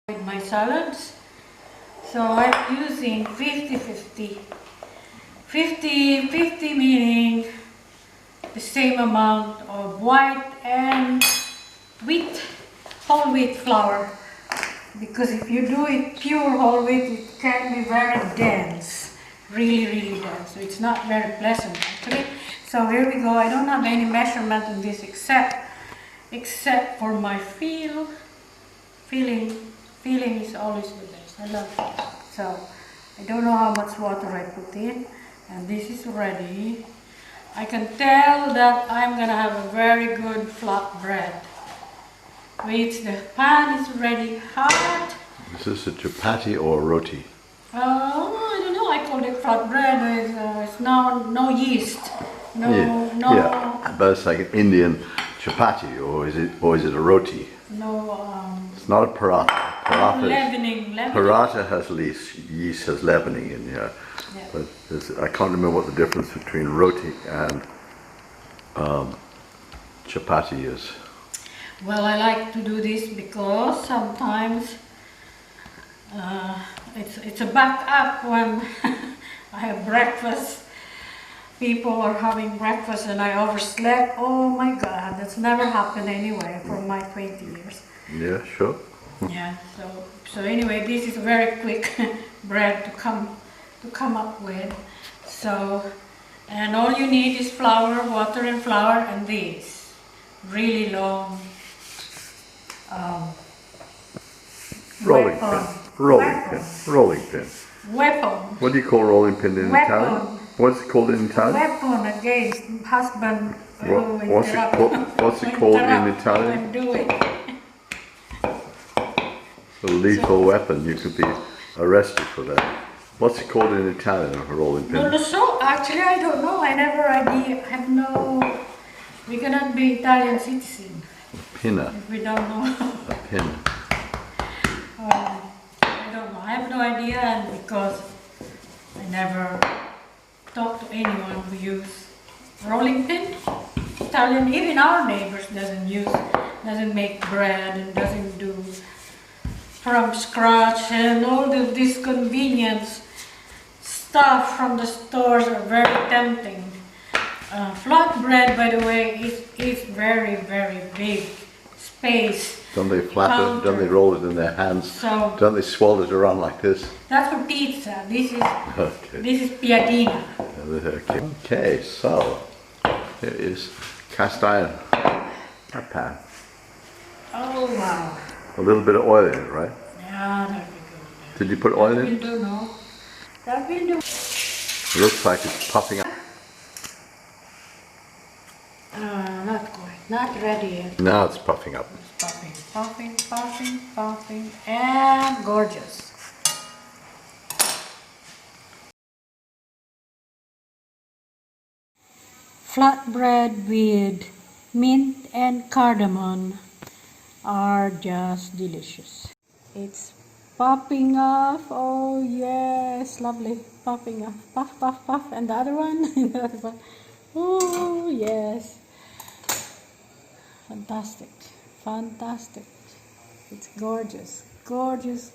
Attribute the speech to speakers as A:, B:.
A: with my salads. So I'm using 50-50. 50-50 meaning the same amount of white and wheat, whole wheat flour. Because if you do it pure whole wheat, it can be very dense. Really dense. So it's not very pleasant actually. So here we go. I don't have any measurement in this except for my feeling. Feeling is always the best. I love it. So I don't know how much water I put in, and this is ready. I can tell that I'm gonna have a very good flatbread. Which the pan is ready hot.
B: Is this a chapati or a roti?
A: I don't know. I call it flatbread. It's no yeast.
B: Yeah, but it's like an Indian chapati, or is it a roti?
A: No.
B: It's not a paratha.
A: Leavening.
B: Paratha has yeast, has leavening in here.
A: Yeah.
B: But I can't remember what the difference between roti and chapati is.
A: Well, I like to do this because sometimes it's a backup when I have breakfast. People are having breakfast and I overslept. Oh my God, that's never happened anyway for my 20 years.
B: Yeah, sure.
A: Yeah. So anyway, this is a very quick bread to come up with. So, and all you need is flour, water, and flour, and this really long.
B: Rolling pin.
A: Weapon.
B: What do you call rolling pin in Italian? What's it called in Italian?
A: Weapon against husband.
B: What's it called in Italian?
A: I'm doing.
B: A lethal weapon. You could be arrested for that. What's it called in Italian? A rolling pin.
A: No, so actually I don't know. I have no. We cannot be Italian citizen.
B: Pinna.
A: If we don't know.
B: A pin.
A: I don't know. I have no idea, and because I never talked to anyone who uses rolling pin. Italian, even our neighbors doesn't make bread and doesn't do from scratch, and all this convenience stuff from the stores are very tempting. Flatbread, by the way, is very big space.
B: Don't they flap it? Don't they roll it in their hands?
A: So
B: don't they swirl it around like this?
A: That's for pizza. This is
B: okay.
A: This is Piadina.
B: Okay, so here is cast iron pan.
A: Oh wow!
B: A little bit of oil in it, right?
A: Yeah, that'll be good.
B: Did you put oil in?
A: That will do, no? That will do.
B: It looks like it's puffing up.
A: Not quite. Not ready yet.
B: Now it's puffing up.
A: It's puffing, and gorgeous. Flatbread with mint and cardamom are just delicious. It's popping off. Oh yes, lovely. Popping off. Puff. And the other one? The other one. Oh yes. Fantastic. It's gorgeous. Gorgeous.